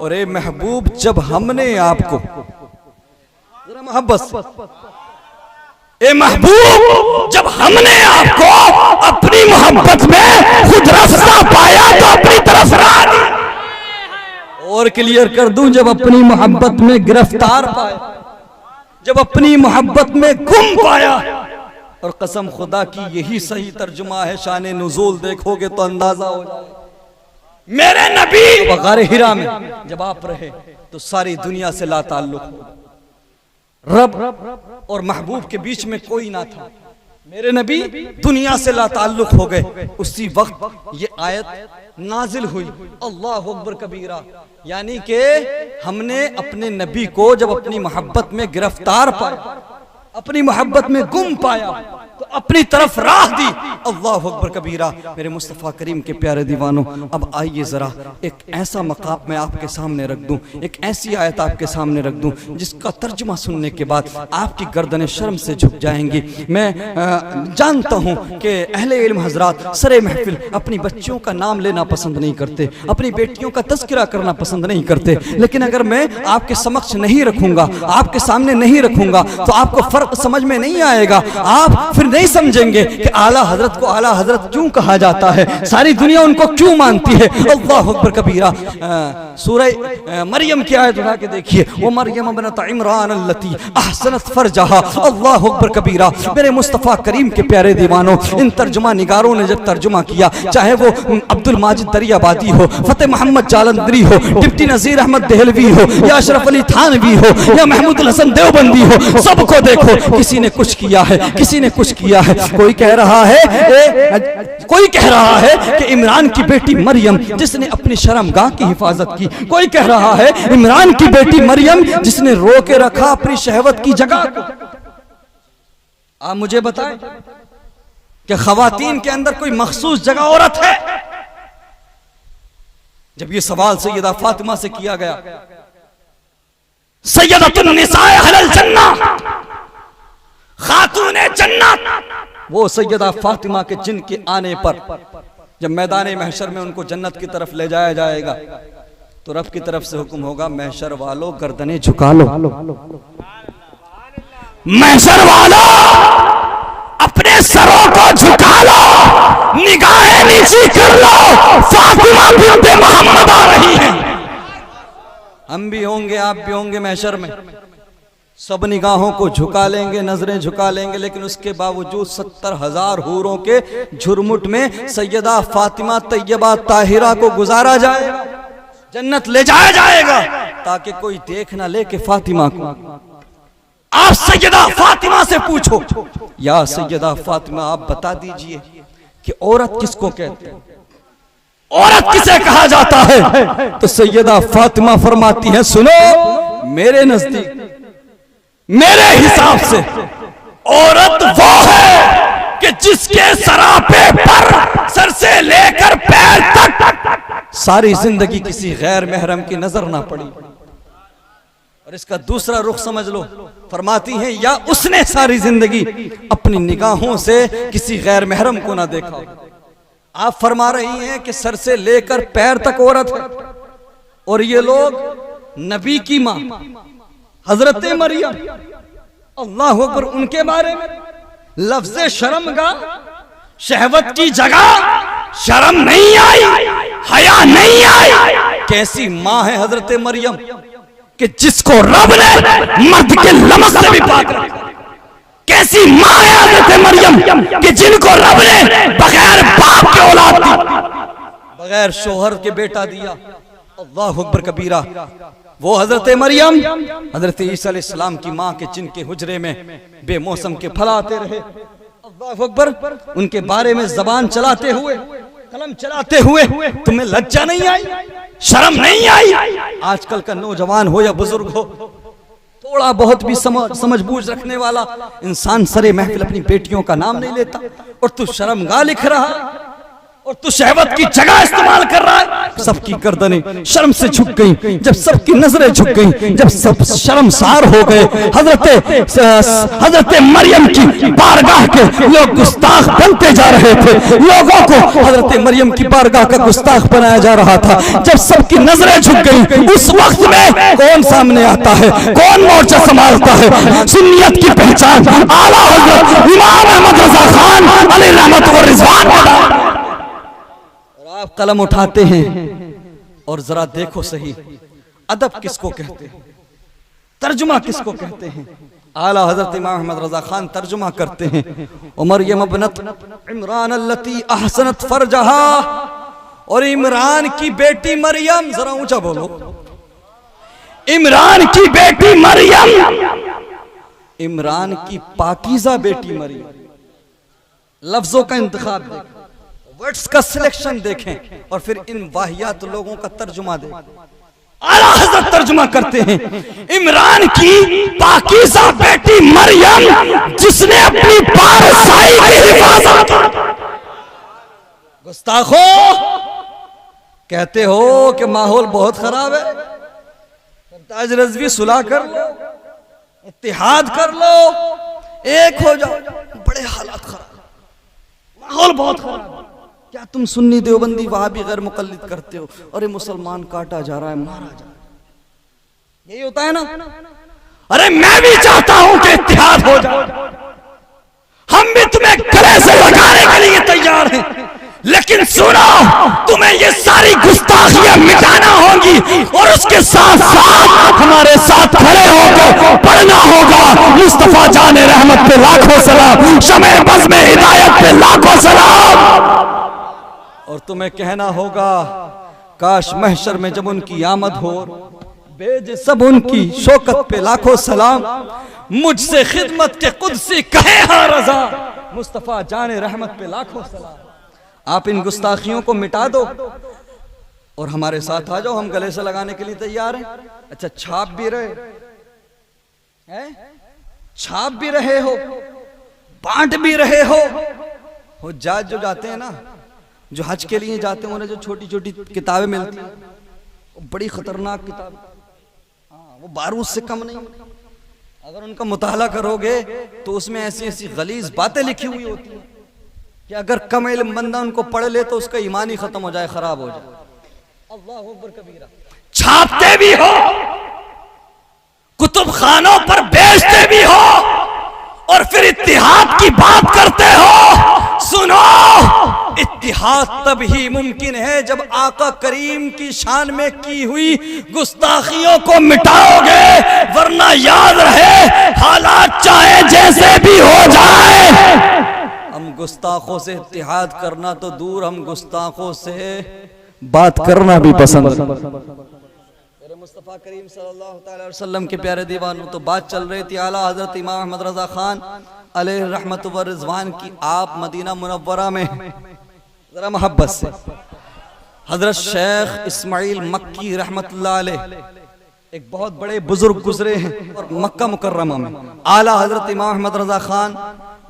और ए महबूब, जब हमने आपको, जरा मोहब्बत, ए महबूब जब हमने आपको अपनी मोहब्बत में खुद रास्ता पाया तो अपनी तरफ राह दी। और क्लियर कर दूं, जब अपनी मोहब्बत में गिरफ्तार पाया, जब अपनी मोहब्बत में गुम पाया। और कसम खुदा की यही सही तर्जुमा है, शान नुज़ूल देखोगे तो अंदाजा हो जाएगा। मेरे नबी वगारे हिरा में जब आप रहे तो सारी दुनिया से ला ताल्लुक हो, रब और महबूब के बीच में कोई ना था। मेरे नबी दुनिया से ला ताल्लुक हो गए, उसी वक्त ये आयत नाजिल हुई। अल्लाह अकबर कबीरा। यानी कि हमने अपने नबी को जब अपनी मोहब्बत में गिरफ्तार पाया, अपनी मोहब्बत में गुम पाया, तो अपनी तरफ राह दी। अल्लाह अकबर कबीरा। मेरे मुस्तफ़ा करीम के प्यारे दीवानों, अब आइए जरा एक ऐसा मकाम मैं आपके सामने रख दूं, एक ऐसी आयत आपके सामने रख दूं जिसका तर्जुमा सुनने के बाद आपकी गर्दनें शर्म से झुक जाएंगी। मैं जानता हूं कि अहले इल्म हजरात सरे महफिल अपनी बच्चियों का नाम लेना पसंद नहीं करते, अपनी बेटियों का तज़किरा करना पसंद नहीं करते, लेकिन अगर मैं आपके समक्ष नहीं रखूंगा, आपके सामने नहीं रखूंगा, तो आपको फर्क समझ में नहीं आएगा। आप फिर नहीं समझेंगे कि आला हजरत को आला हजरत क्यों कहा जाता है, सारी दुनिया उनको क्यों मानती है। अल्लाह अकबर कबीरा। सूरह मरियम की आयत उठा के देखिए, वो मरियम इब्नत इमरान अल्लती अहसनत फरजहा। अल्लाह अकबर कबीरा। मेरे मुस्तफ़ा करीम के प्यारे दीवानों, इन तर्जुमा निगारों ने जब तर्जुमा किया, चाहे वो अब्दुल माजिद दरियाबादी हो, फतेह मोहम्मद जालंधरी हो, डिप्टी नजीर अहमद देहलवी हो, या अशरफ अली थानवी हो, या महमूद हसन देवबंदी हो, सबको देखो किसी ने कुछ किया है, किसी ने कुछ किया है। कोई कह रहा है कि इमरान की बेटी मरियम जिसने अपनी शर्मगाह की हिफाजत की, कोई कह रहा है इमरान की बेटी मरियम जिसने रो के रखा अपनी शहवत की जगह को। आप मुझे बताएं कि ख़वातीन के अंदर कोई मखसूस जगह औरत है? जब ये सवाल सैयदा फातिमा से किया गया, सैयदतुन निसाए अहलल जन्नह, खातूने जन्नत, वो सैयदा फातिमा के जिनके आने पर जब मैदान महशर में उनको जन्नत की तरफ ले जाया जाएगा, तो रब की तरफ से हुक्म होगा, महशर वालों गर्दनें झुका लो, महशर वालों अपने सरों को झुका लो, निगाहें नीची कर लो, फातिमा बिन्ते मोहम्मद आ रही है। हम भी होंगे, आप भी होंगे महशर में, सब निगाहों को झुका लेंगे, नजरें झुका लेंगे, लेकिन उसके बावजूद 70,000 हूरों के झुरमुट में सैयदा फातिमा तैयबा ताहिरा को गुजारा जाएगा, जन्नत ले जाया जाएगा, ताकि कोई देख ना ले कि फातिमा को। आप सैयदा फातिमा से पूछो, या सैयदा फातिमा आप बता दीजिए कि औरत किसको कहते हैं, औरत किसे कहा जाता है? तो सैयदा फातिमा फरमाती है, सुनो, मेरे नजदीक, मेरे हिसाब से औरत वो है कि जिसके सरापे पर सर से लेकर पैर तक सारी जिंदगी किसी गैर महरम की नजर ना पड़ी। और इसका दूसरा रुख समझ लो, फरमाती हैं या उसने सारी जिंदगी अपनी निगाहों से किसी गैर महरम को ना देखा। आप फरमा रही हैं कि सर से लेकर पैर तक औरत है, और ये लोग नबी की मां हजरत मरियम, अल्लाह अकबर, उनके बारे में लफ्ज़ शर्मगा, शहवत की जगह शर्म नहीं आई, हया नहीं आई। कैसी मां है हजरत मरियम कि जिसको रब ने मर्द के लमस से भी पाक रखा। कैसी मां है हजरत मरियम कि जिनको रब ने बगैर बाप के औलाद दी, बगैर शोहर के बेटा दिया। अल्लाह अकबर कबीरा। वो हजरत मरियम हजरत ईसा अलैहिस्सलाम की मां के जिनके हुजरे में बेमौसम के फल आते रहे। अल्लाह अकबर, उनके बारे में जबान चलाते हुए, कलम चलाते हुए तुम्हें लज्जा नहीं आई, शर्म नहीं आई। आजकल का नौजवान हो या बुजुर्ग हो, थोड़ा बहुत भी समझ बूझ रखने वाला इंसान सरे महफिल अपनी बेटियों का नाम नहीं लेता, और तू शर्मगा लिख रहा और तू शहवत की जगह इस्तेमाल कर रहा है। सबकी गर्दनें शर्म से झुक गई, जब सबकी नजरें झुक गई, जब सब शर्मसार हो गए, हजरत मरियम की बारगाह के लोग गुस्ताख बनते जा रहे थे, लोगों को हजरत मरियम की बारगाह का गुस्ताख बनाया जा रहा था। जब सबकी नजरें झुक गई, उस वक्त में कौन सामने आता है, कौन मोर्चा संभालता है? सुन्नियत की पहचान आला हजरत इमाम अहमद रजा खान अलैहि रहमत व रिजवान। आप कलम उठाते हैं और जरा देखो सही, अदब किसको कहते हैं, तर्जुमा किसको कहते हैं? आला हजरत इमाम अहमद रजा खान तर्जुमा करते हैं, मरियम इब्नत इमरान अल्लती अहसनत फरजहा, और इमरान की बेटी मरियम, जरा ऊंचा बोलो, इमरान की बेटी मरियम, इमरान की पाकीज़ा बेटी मरियम। लफ्जों का इंतखाब देखें, वर्ड्स का सिलेक्शन देखें, और फिर इन वाहियात लोगों का तर्जुमा देखें। आला हज़रत तर्जुमा करते हैं, इमरान की पाकीज़ा बेटी मरियम जिसने अपनी पारसाई की हिफाजत। गुस्ताखो, कहते हो कि माहौल बहुत खराब है, ताज रज़वी सुलह कर लो, इत्तिहाद कर लो, एक हो जाओ। बड़े हालात खराब, माहौल बहुत खराब। क्या तुम सुन्नी देवबंदी वहां भी गैर मुकल्लिद करते हो? अरे मुसलमान काटा जा रहा है, मारा जा रहा है, यही होता है ना? अरे मैं भी चाहता हूं कि इत्तिहाद हो जाए, हम भी तुम्हें गले से लगाने के लिए तैयार हैं, लेकिन सुनो, तुम्हें ये सारी गुस्ताखियां मिटाना होगी, और उसके साथ साथ हमारे साथ खड़े होकर पढ़ना होगा मुस्तफा जाने रहमत पे लाखों सलाम, शमे बज़्म हिदायत पे लाखों सलाम। और तुम्हें कहना होगा, काश महशर में जब उनकी आमद हो, बेज सब उनकी शौकत पे लाखों सलाम, मुझसे खिदमत के कुदसी कहे हाँ रजा, मुस्तफा जाने रहमत पे लाखों सलाम। आप इन गुस्ताखियों को मिटा दो और हमारे साथ आ जाओ, हम गले से लगाने के लिए तैयार हैं। अच्छा, छाप भी रहे हैं, छाप भी रहे हो, बांट भी रहे हो। हुज्जाज जो जाते हैं ना, जो हज के लिए जाते हैं, उन्हें जो छोटी छोटी किताबें मिलती हैं, वो बड़ी खतरनाक किताब, हाँ, वो बारूद से कम नहीं। अगर उनका मुताला करोगे तो उसमें ऐसी ऐसी गलीज बातें लिखी हुई होती हैं कि अगर कम इल्म बंदा उनको पढ़ ले तो उसका ईमान ही खत्म हो जाए, खराब हो जाए। अल्लाह अकबर कबीरा। छापते भी हो, कुतुब खानों पर बेचते भी हो, और फिर इत्तिहाद की बात करते हो। सुनो, इत्तिहाद तब ही मुमकिन है जब आका करीम की शान में की हुई गुस्ताखियों को मिटाओगे, वरना याद रहे हालात चाहे जैसे भी हो जाए, हम गुस्ताखों से इत्तिहाद करना तो दूर, हम गुस्ताखों से बात करना भी पसंद। मुस्तफा करीम सल्लल्लाहु अलैहि वसल्लम के प्यारे दीवानों, तो बात चल रही थी आला हजरत इमाम अहमद रजा खान अलैहि रहमत व रिजवान की। आप मदीना मुनव्वरा में जरा मोहब्बत से हजरत शेख इस्माइल मक्की रहमतुल्लाह अलैह एक बहुत बड़े बुजुर्ग गुजरे हैं और मक्का मुकर्रमा में आला हजरत इमाम अहमद रजा खान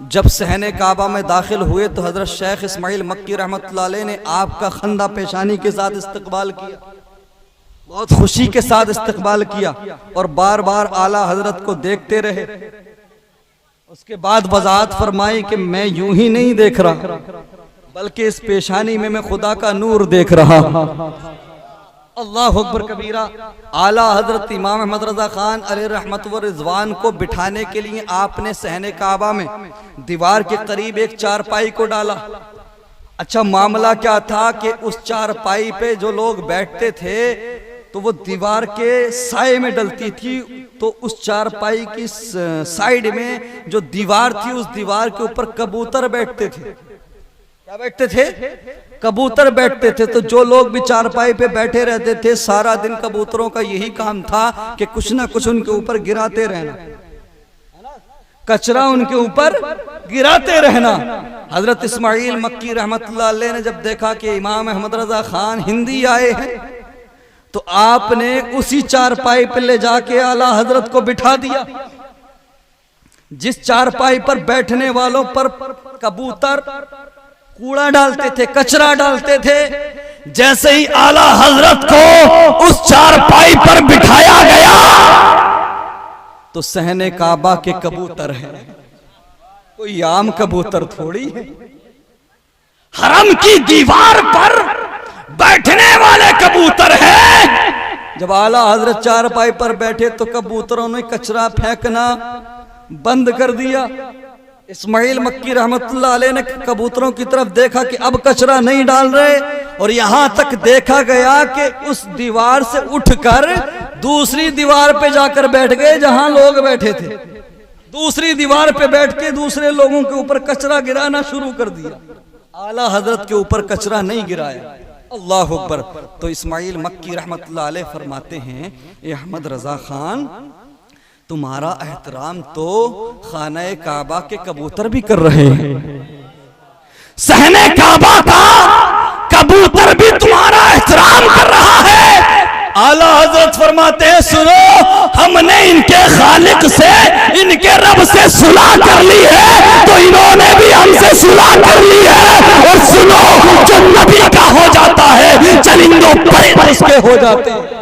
जब सहने काबा में दाखिल हुए तो हजरत शेख इस्माइल मक्की रहमतुल्लाह अलैह ने आपका खंदा पेशानी के साथ इस्तकबाल किया, बहुत खुशी के साथ इस्तकबाल किया और बार बार आला हजरत को देखते रहे। उसके बाद वजाहत फरमाई कि मैं यूं ही नहीं देख रहा बल्कि इस पेशानी में मैं खुदा का नूर देख रहा। अल्लाह अकबर कबीरा। आला हजरत इमाम अहमद रजा खान अलैहि रहमत व रिजवान को बिठाने के लिए आपने सहने काबा में दीवार के करीब एक चारपाई को डाला। अच्छा, मामला क्या था कि उस चारपाई पे जो लोग बैठते थे तो वो दीवार के साए में डलती थी, तो उस चारपाई की साइड में जो दीवार थी उस दीवार के ऊपर कबूतर बैठते थे। क्या बैठते थे? कबूतर बैठते थे। तो जो लोग भी चारपाई पे बैठे रहते थे सारा दिन कबूतरों का यही काम था कि कुछ ना कुछ उनके ऊपर गिराते रहना, कचरा उनके ऊपर गिराते रहना। हजरत इस्माइल मक्की रहमतुल्लाह अलैह ने जब देखा कि इमाम अहमद रजा खान हिंदी आए हैं तो आपने उसी चारपाई पे ले जाके आला हजरत को बिठा दिया। जिस चारपाई पर बैठने वालों पर कबूतर कूड़ा डालते थे, कचरा डालते थे, जैसे ही आला हजरत को उस चारपाई पर बिठाया गया तो सहने काबा के कबूतर हैं, कोई आम कबूतर थोड़ी है। हरम की दीवार पर बैठने वाले कबूतर हैं। जब आला हजरत चारपाई पर बैठे तो कबूतरों ने कचरा फेंकना बंद कर दिया। इस्माइल मक्की रहमतुल्लाह अलैह ने कबूतरों की तरफ देखा कि अब कचरा नहीं डाल रहे और यहां तक देखा गया कि उस दीवार से उठकर दूसरी दीवार पे जाकर बैठ गए जहां लोग बैठे थे। दूसरी दीवार पे बैठ के दूसरे लोगों के ऊपर कचरा गिराना शुरू कर दिया। आला हजरत के ऊपर कचरा नहीं गिराया। अल्लाह अकबर। तो इस्माइल मक्की रहमतुल्लाह अलैह फरमाते हैं, ए अहमद रजा खान, तुम्हारा एहतराम तो खाना काबा के कबूतर भी कर रहे हैं। सहने काबा का कबूतर भी तुम्हारा एहतराम कर रहा है। आला हजरत फरमाते हैं, सुनो, हमने इनके खालिक से, इनके रब से सुलह कर ली है तो इन्होंने भी हमसे सुलह कर ली है। और सुनो, जो नबी का हो जाता है चलिंदों पर उसके हो जाते हैं।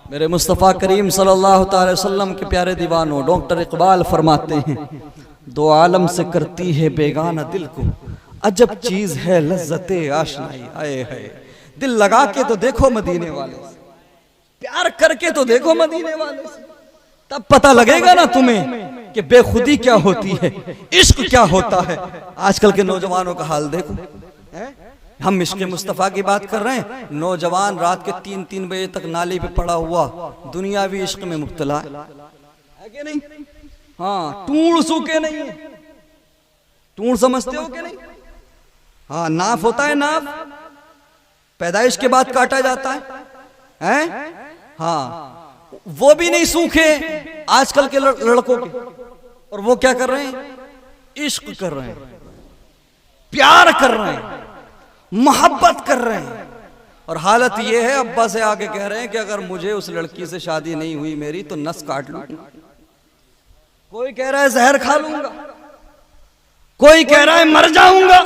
मेरे मुस्तफ़ा करीम सल्लल्लाहु अलैहि वसल्लम के प्यारे दीवानों, डॉक्टर इकबाल फरमाते हैं, दो आलम से करती है बेगाना दिल को, अजब चीज है लज्जते आशनाई। आए है, दिल लगा के तो देखो मदीने वाले से, प्यार करके तो देखो मदीने वाले से, तब पता लगेगा ना तुम्हें कि बेखुदी क्या होती है, इश्क क्या होता है। आजकल के नौजवानों का हाल देखो। हम इश्क मुस्तफ़ा की बात कर रहे हैं, नौजवान रात के 3-3 बजे तक नाली पे पड़ा हुआ दुनियावी इश्क में मुब्तला है कि नहीं? हाँ, टूण सूखे नहीं है। टूण समझते हो कि नहीं? हाँ, नाफ होता है, नाफ पैदाइश के बाद काटा जाता है? हाँ, वो भी नहीं सूखे आजकल के लड़कों के। और वो क्या कर रहे हैं? इश्क कर रहे हैं, प्यार कर रहे हैं, मोहब्बत कर रहे हैं। और हालत ये है, अब्बा से आके कह रहे हैं कि अगर मुझे उस लड़की से शादी नहीं हुई मेरी तो नस काट लूंगा। कोई कह रहा है जहर खा लूंगा, कोई कह रहा है मर जाऊंगा।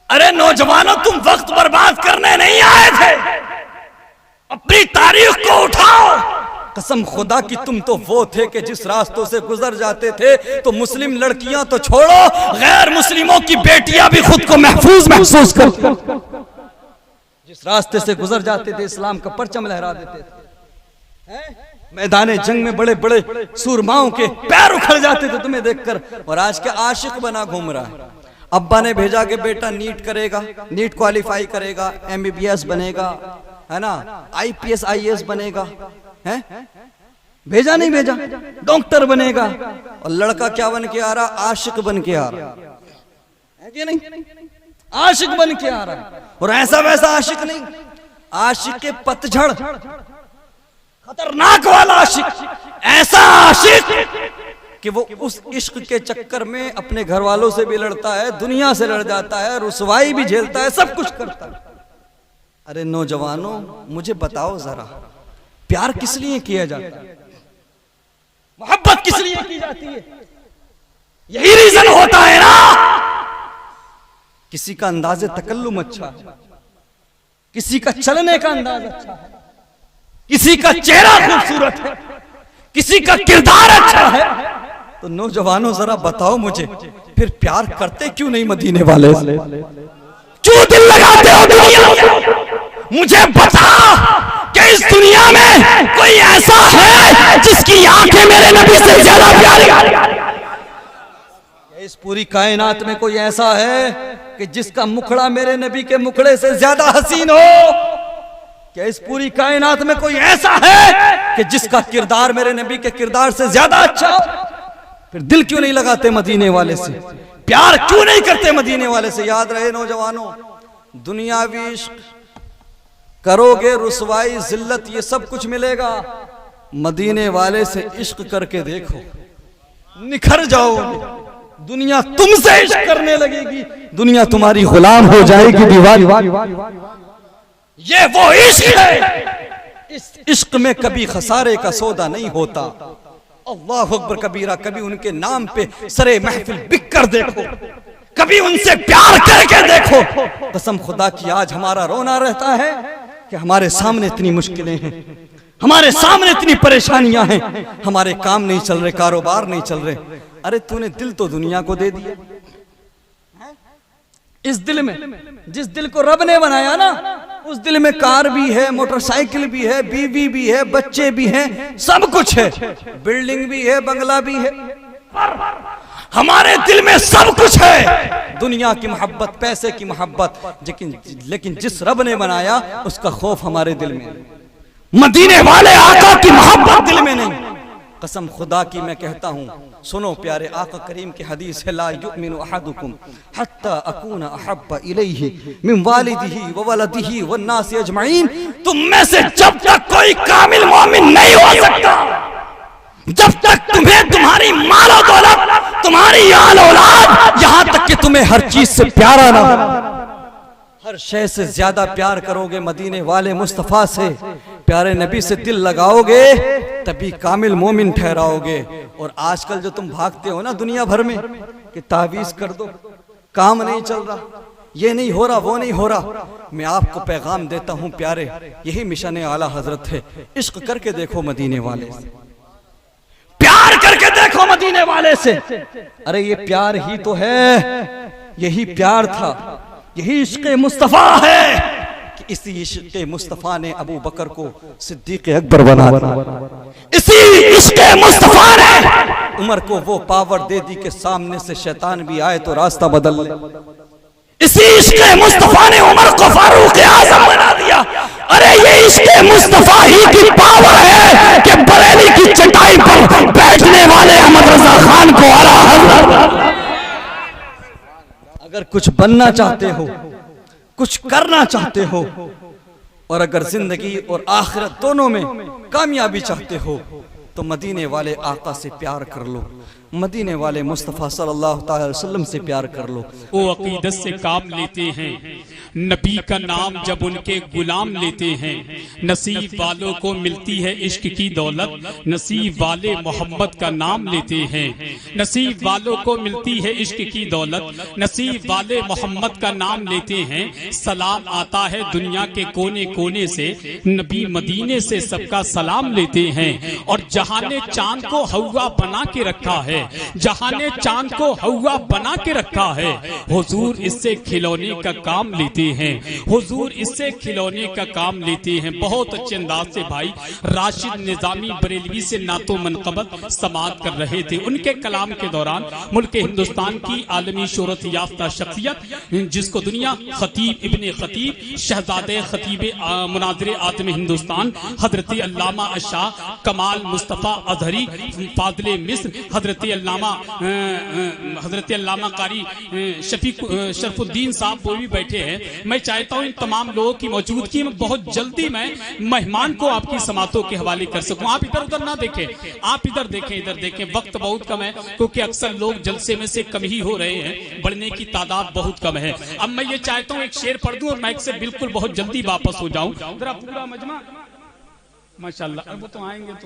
अरे नौजवानों, तुम वक्त बर्बाद करने नहीं आए थे, अपनी तारीख को उठाओ। कसम खुदा की तुम तो वो थे कि जिस रास्तों से गुजर जाते थे तो मुस्लिम लड़कियां तो छोड़ो, गैर मुस्लिमों की बेटियां भी खुद को महफूज महसूस करती। जिस रास्ते से गुजर जाते थे इस्लाम का परचम लहरा देते थे। मैदाने जंग में बड़े बड़े सूरमाओं के पैर उखड़ जाते थे तुम्हें देखकर। और आज के आशिक बना घूम रहा है। अब्बा ने भेजा कि बेटा नीट करेगा, नीट क्वालिफाई करेगा, MBBS बनेगा, है ना, IPS IAS बनेगा, है? भेजा नहीं भेजा, डॉक्टर बनेगा। और लड़का क्या बन के आ रहा? आशिक बन के आ रहा है कि नहीं? आशिक बन के आ रहा है। और ऐसा वैसा आशिक नहीं, आशिक के पतझड़, खतरनाक वाला आशिक, ऐसा आशिक कि वो उस इश्क के चक्कर में अपने घर वालों से भी लड़ता है, दुनिया से लड़ जाता है, रुसवाई भी झेलता है, सब कुछ करता है। अरे नौजवानों, मुझे बताओ जरा, प्यार किस लिए किया जाता है, मोहब्बत किस लिए की जाती है? यही रीजन होता है ना। किसी का अंदाज़े तकल्लुम अच्छा है, किसी का चलने का अंदाज अच्छा है, किसी का चेहरा खूबसूरत है, किसी का किरदार अच्छा है। तो नौजवानों जरा बताओ मुझे, फिर प्यार करते क्यों नहीं मदीने वाले से? क्यों दिल लगाते हो दुनिया से? मुझे बता कि इस दुनिया में कोई ऐसा है जिसकी आंखें मेरे नबी से ज्यादा प्यारी? इस पूरी कायनात में कोई ऐसा है कि जिसका मुखड़ा मेरे नबी के मुखड़े से ज्यादा हसीन हो? क्या इस पूरी कायनात में कोई ऐसा है कि जिसका किरदार मेरे नबी के किरदार से ज्यादा अच्छा हो? फिर दिल क्यों नहीं लगाते मदीने वाले से, प्यार क्यों नहीं करते मदीने वाले से? याद रहे नौजवानों, दुनियावी इश्क करोगे, रुसवाई, जिल्लत, ये सब कुछ मिलेगा। मदीने वाले से इश्क करके देखो, निखर जाओगे। दुनिया तुमसे इश्क करने लगेगी, दुनिया तुम्हारी गुलाम हो जाएगी, दीवार। ये वो इश्क है, इस इश्क में कभी खसारे का सौदा नहीं होता। अल्लाह अकबर कबीरा। कभी उनके नाम पे सरे महफिल बिक कर देखो, कभी उनसे प्यार करके देखो। कसम खुदा की आज हमारा रोना रहता है कि हमारे सामने इतनी मुश्किलें हैं, हमारे सामने इतनी परेशानियां हैं, हमारे काम नहीं चल रहे, कारोबार नहीं चल रहे। अरे तूने दिल तो दुनिया को दे दिया। इस दिल में, जिस दिल को रब ने बनाया ना, उस दिल में कार भी है, मोटरसाइकिल भी है, बीवी भी है, बच्चे भी हैं, सब कुछ है, बिल्डिंग भी है, बंगला भी है। हमारे दिल में सब कुछ है, दुनिया की मोहब्बत, पैसे की मोहब्बत, लेकिन जिस रब ने बनाया उसका खौफ हमारे दिल में। मदीने वाले आका की मोहब्बत दिल में नहीं। कसम खुदा की मैं कहता हूँ, सुनो प्यारे आका करीम की हदीस है, ला युमिनु अहदुकुम हत्ता अकूना अहब्बा इलैहि मिन वालिदिही व वलदिही वन नासि अजमईन। तुम में से जब तक कोई कामिल मोमिन नहीं हो सकता जब तक तुम्हें तुम्हारी माल और दौलत, तुम्हारी आल औलाद, यहाँ तक कि तुम्हें हर चीज से प्यारा ना हो, हर शय से ज्यादा प्यार करोगे मदीने वाले मुस्तफा से, प्यारे नबी से दिल लगाओगे, तभी कामिल मोमिन ठहराओगे। और आजकल जो तुम भागते हो ना दुनिया भर में कि तावीज कर दो, काम नहीं चल रहा, ये नहीं हो रहा, वो नहीं हो रहा, मैं आपको पैगाम देता हूं प्यारे, यही मिशन आला हजरत है। इश्क करके देखो मदीने वाले से, प्यार करके देखो मदीने वाले से। अरे ये प्यार ही तो है, यही प्यार था, यही इश्क़ मुस्तफ़ा है कि इसी इश्क़ मुस्तफ़ा ने अबू बकर को सिद्दीक़ अकबर बना दिया। इसी इश्क़ मुस्तफ़ा ने उमर को वो पावर दे दी कि सामने से शैतान भी आए तो रास्ता बदल ले। इसी इश्क़ मुस्तफ़ा ने उमर को फारूक आज़म बना दिया। अरे ये इश्क़ मुस्तफ़ा ही की पावर है कि बरेली की चटाई पर बैठने वाले अहमद रज़ा खान को आला हज़रत। अगर कुछ बनना चाहते हो, कुछ करना चाहते हो, और अगर जिंदगी और आखिरत दोनों में कामयाबी चाहते हो, तो मदीने वाले आका से प्यार कर लो, मदीने वाले मुस्तफ़ा सल्लल्लाहु अलैहि वसल्लम से प्यार कर लो। वो अकीदत से काम लेते हैं, नबी का नाम जब उनके गुलाम लेते हैं, नसीब वालों को मिलती है इश्क की दौलत, नसीब वाले मोहम्मद का नाम लेते हैं, नसीब वालों को मिलती है इश्क की दौलत, नसीब वाले मोहम्मद का नाम लेते हैं। सलाम आता है दुनिया के कोने कोने से, नबी मदीने से सबका सलाम लेते हैं। और जहां ने चांद को हवा बना के रखा है, जहां ने चांद को हवा बना के रखा है, हुजूर इससे खिलौने का काम लेते हैं, हुजूर इससे खिलौने का काम लेते हैं। बहुत अच्छे अंदाज से भाई राशिद निजामी बरेलवी से नातो मनकबत समात कर रहे थे। उनके कलाम के दौरान मुल्क हिंदुस्तान की आलमी शोहरत याफ्ता शख्सियत, जिसको दुनिया खतीब इब्ने खतीब शहजादे खतीब मुनाज़िर आत्म हिंदुस्तान हजरत अल्लामा अशाह कमाल मुस्तफ़ा अजहरी फाज़िले मिस्र हजरत अल्लामा कारी शरफुद्दीन साहब वो भी बैठे हैं। मैं चाहता हूँ इन तमाम लोगों की मौजूदगी में बहुत जल्दी मैं मेहमान को आपकी समातों के हवाले कर सकूं। आप इधर उधर ना देखें, आप इधर देखें, इधर देखें, वक्त बहुत कम है क्योंकि अक्सर लोग जलसे में से कम ही हो रहे हैं, बढ़ने की तादाद बहुत कम है। अब मैं ये चाहता हूँ एक शेर पढ़ दूं और माइक से बिल्कुल बहुत जल्दी वापस हो जाऊं। जरा पूरा मजमा माशाल्लाह। अब वो तो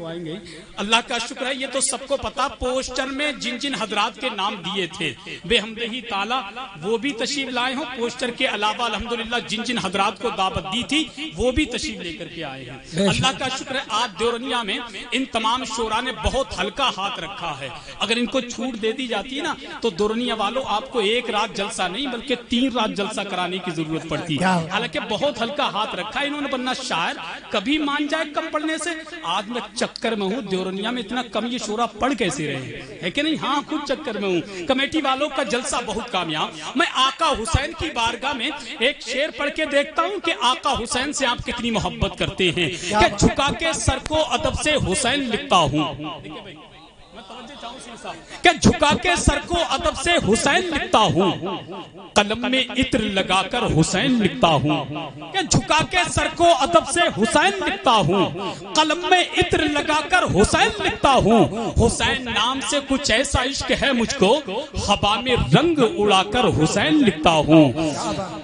आएंगे ही। अल्लाह का शुक्र है, ये तो सबको पता, पोस्टर में जिन जिन हजरात के नाम दिए थे बेहमदही ताला वो भी तशरीफ लाए हों। पोस्टर के अलावा अल्हम्दुलिल्लाह जिन जिन हजरात को दावत दी थी वो भी तशरीफ लेकर के आए हैं। अल्लाह का शुक्र है, आज देवरनिया में इन तमाम शोरा ने बहुत हल्का हाथ रखा है। अगर इनको छूट दे दी जाती है ना तो देवरनिया वालों आपको एक रात जलसा नहीं बल्कि 3 रात जलसा कराने की जरूरत पड़ती है। हालांकि बहुत हल्का हाथ रखा है इन्होंने, बनना शायर कभी मान जाए कम पढ़ने से। आज मैं चक्कर में हूँ, देवरनिया में इतना कम ये शोरा पढ़ कैसे रहे है कि नहीं? हाँ, खुद चक्कर में हूँ। कमेटी वालों का जलसा बहुत कामयाब। मैं आका हुसैन की बारगाह में एक शेर पढ़ के देखता हूँ कि आका हुसैन से आप कितनी मोहब्बत करते हैं। कि झुका के सर को अदब से हुसैन लिखता हूँ, क्या झुका के सर को अदब से हुसैन लिखता हूँ, कलम में इत्र लगाकर हुसैन लिखता हूँ। क्या झुका के सर को अदब से हुसैन लिखता हूँ, कलम में इत्र लगाकर हुसैन लिखता हूँ। हुसैन नाम से कुछ ऐसा इश्क है मुझको, हवा में रंग उड़ाकर हुसैन लिखता हूँ।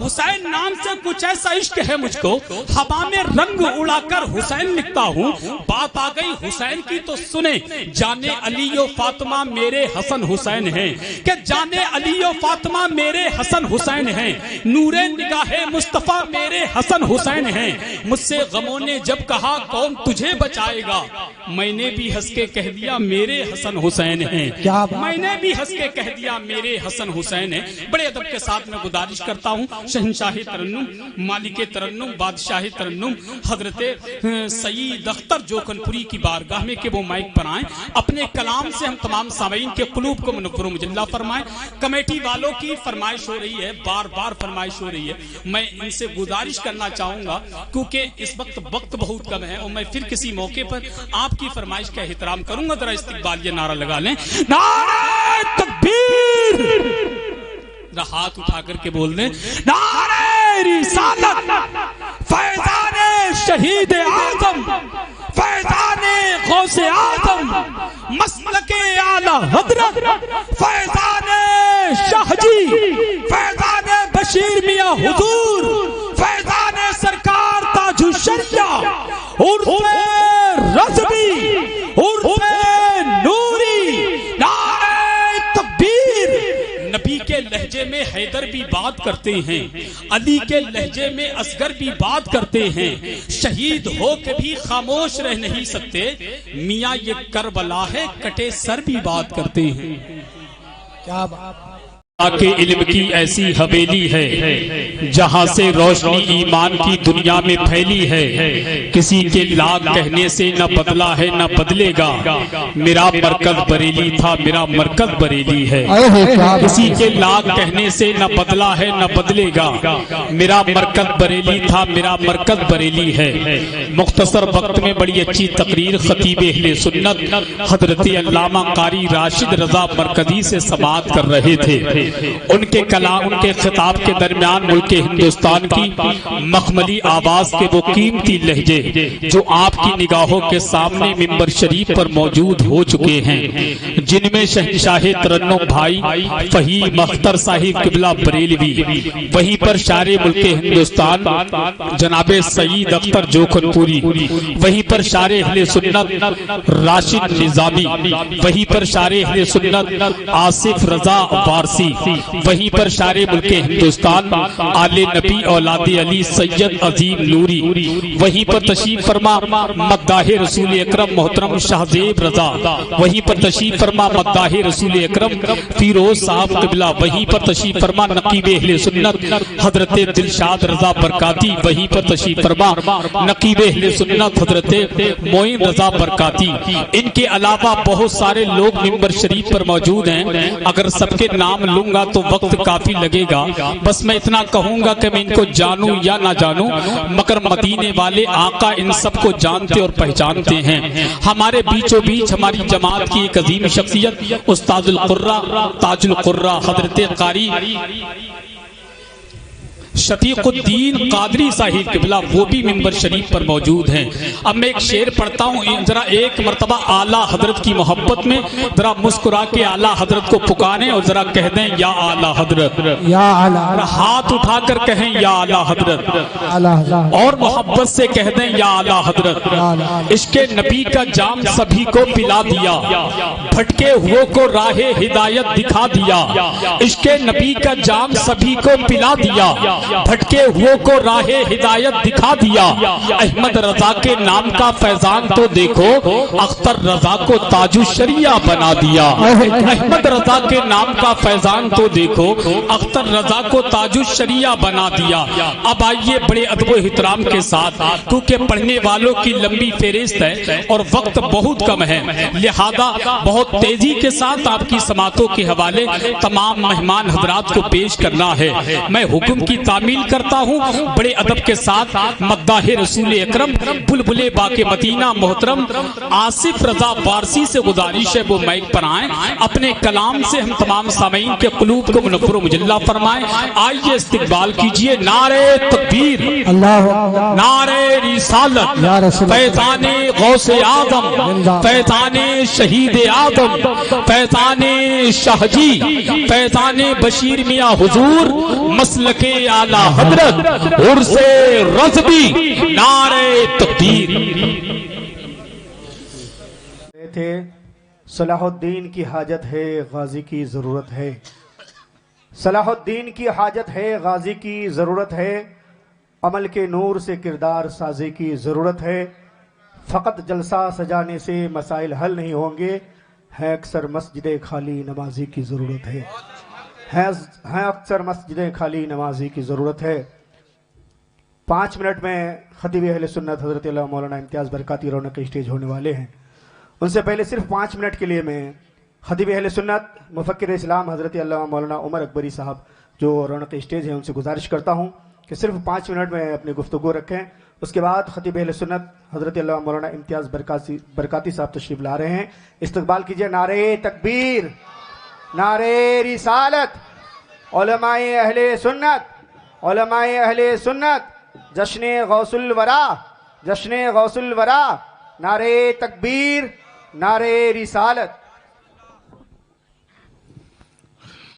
हुसैन नाम से कुछ ऐसा इश्क है मुझको, हवा में रंग उड़ाकर हुसैन लिखता हूँ। बात आ गई हुसैन की तो सुने, जाने अली और फातिमा मेरे हसन हुसैन हैं। क्या जाने अली और फातिमा मेरे हसन हुसैन हैं। नूरे निगाहे मुस्तफा मेरे हसन हुसैन हैं। मुझसे गमों ने जब कहा कौन तुझे बचाएगा, मैंने भी हंस के कह दिया मेरे हसन हुसैन हैं। मैंने भी हंस के कह दिया मेरे हसन हुसैन हैं। बड़े अदब के साथ मैं गुजारिश करता हूँ, शहंशाही तरन्नुम, मालिके तरन्नुम, बादशाही तरन्नुम हजरत सईद अख्तर जोखनपुरी की बारगाह में कि वो माइक पर आए, अपने कलाम से हम तमाम सामीन के कुलूब को मुनव्वर मुजल्ला फरमाएं। कमेटी वालों की फरमाइश हो रही है, बार बार फरमाइश हो रही है। मैं इनसे गुजारिश करना चाहूंगा क्योंकि इस वक्त बहुत कम है और मैं फिर किसी मौके पर आपकी फरमाइश का एहतराम करूंगा। जरा इस्तिकबालिया नारा लगा लें, नारे तकबीर, हाथ उठा करके बोल दें, नारे रिसालत, फैज़ाने शहीद आज़म, फैज़ाने गौसे आज़म, मसलके आला हज़रत, फैज़ाने शाहजी, फैज़ाने बशीर मियां हुजूर, फैज़ाने सरकार ताजु शरिया, उर्फ़े रज़वी, उर्फ़े नूरी, नारे तकबीर। नबी के लहजे में हैदर भी बात करते हैं, अली के लहजे में असगर भी बात करते हैं। शहीद हो के भी खामोश रह नहीं सकते, मियाँ ये करबला है कटे सर भी बात करते हैं। क्या बात के इल्म की ऐसी हवेली है जहाँ से रोशनी ईमान की दुनिया में फैली है। किसी के लाख कहने से न बदला है न बदलेगा, मेरा मरकज बरेली था मेरा मरकज बरेली है। किसी के लाख कहने से न बदला है न बदलेगा, मेरा मरकज बरेली था मेरा मरकज बरेली है। मुख्तसर वक्त में बड़ी अच्छी तकरीर खतीब अहले सुन्नत हजरत अल्लामा कारी राशिद रजा मरकजी से समाअत कर रहे थे। उनके कलाम, उनके खिताब के दरमियान मुल्क हिंदुस्तान की मखमली आवाज के वो कीमती लहजे जो आपकी निगाहों के सामने मिंबर शरीफ पर मौजूद हो चुके हैं, जिनमें शहंशाह तरन्नुम भाई फहीम अख्तर साहिब किबला बरेलवी, वहीं पर शारे मुल्क हिंदुस्तान जनाबे सईद अख्तर जोखनपुरी, वहीं पर शारे अहले सुन्नत राशिद निजामी, वहीं पर शारे अहले सुन्नत आसिफ रजा वारसी, वहीं पर शारे मुल्क हिंदुस्तान आले नबी औलादे अली सैयद अजीम नूरी, वहीं पर तशरीफ फरमा मद्दाहे रसूल अकरम मोहतरम शाहजेब रजा, वहीं पर तशरीफ फरमा मद्दाहे रसूल अकरम फिरोज साहब किबला, वहीं पर तशरीफ फरमा नकीब अहले सुन्नत हजरत दिलशाद रजा बरकाती, वहीं पर तशरीफ फरमा नकीब अहले सुन्नत हजरत मोइन रजा बरकाती। इनके अलावा बहुत सारे लोग मिंबर शरीफ पर मौजूद हैं। अगर सबके नाम लूंगा तो वक्त काफी लगेगा, बस मैं इतना कहूंगा कि मैं इनको जानूं या ना जानूं, मगर मदीने वाले आका इन सबको जानते और पहचानते हैं। हमारे बीचों बीच हमारी जमात की एक अजीम शख्सियत उस्तादुल कुर्रा ताजुल कुर्रा हजरत कारी शफीकुद्दीन कादरी साहिब किबला वो भी मिंबर शरीफ पर मौजूद हैं। अब मैं एक शेर पढ़ता हूँ, जरा एक मर्तबा आला हजरत की मोहब्बत में जरा मुस्कुरा के आला हजरत को पुकारें और जरा कह दें या आला हजरत, या आला, हाथ उठाकर कहें या आला हजरत, आला, और मोहब्बत से कह दें या आला हजरत। इसके नबी का जाम सभी को पिला दिया, भटके हुओं को राहे हिदायत दिखा दिया। इसके नबी का जाम सभी को पिला दिया, भटके हुओं को राहे हिदायत दिखा दिया। अहमद रजा के नाम का फैजान तो देखो, अख्तर रजा को ताजुशरिया बना दिया। अहमद रजा के नाम का फैजान तो देखो, अख्तर रजा को ताजुशरिया बना दिया। अब आइए बड़े अदब व एहतराम के साथ, क्योंकि पढ़ने वालों की लंबी फेरिस्त है और वक्त बहुत कम है, लिहाजा बहुत तेजी के साथ आपकी समातों के हवाले तमाम मेहमान हजरात को पेश करना है। मैं हुक्म की तामील करता हूँ बड़े अदब के साथ। मद्दाह रसूल अकरम बुलबुले बाके मदीना मोहतरम आसिफ रजा वारसी से गुजारिश है वो माइक पर आए, अपने कलाम से हम तमाम सामीन के कुलूब को मुनव्वर मुजल्ला फरमाएं। आइए इस्तकबाल कीजिए। नारे तकबीर, नारे रिसालत, फैज़ाने गौसे आज़म, फैज़ाने शहीद आदम, फैज़ाने शाहजी, फैज़ाने बशीर मियां हुजूर, मसलके आला हजरत, उर्से रज़बी, नारे तकबीर। थे सलाहुद्दीन की हाजत है, गाजी की ज़रूरत है। सलाहुद्दीन की हाजत है, गाजी की ज़रूरत है। अमल के नूर से किरदार साजी की ज़रूरत है। फ़कत जलसा सजाने से मसाइल हल नहीं होंगे, है अक्सर मस्जिदें खाली नमाजी की ज़रूरत है अक्सर मस्जिदें खाली नमाजी की ज़रूरत है। 5 मिनट में खतीब अहले सुन्नत हज़रत अल्लामा मौलाना इम्तियाज़ बरकाती रौनक स्टेज होने वाले हैं। उनसे पहले सिर्फ 5 मिनट के लिए मैं खतीब अहले सुन्नत मुफक्किर इस्लाम हज़रत अल्लामा मौलाना उमर अकबरी साहब जो रौनक स्टेज है उनसे गुजारिश करता हूँ कि सिर्फ 5 मिनट में अपनी गुफ्तगू रखें। उसके बाद खतीब अहले सुन्नत हज़रत अल्लामा मौलाना इम्तियाज़ बरकाती साहब तशरीफ ला रहे हैं। इस्तकबाल कीजिए। नारे तकबीर, नारे रिसालत, उलमाए अहले सुन्नत, उलमाए अहले सुन्नत, जश्ने गौसुल वरा, जश्ने गौसुल वरा, नारे तकबीर, नारे रिसालत।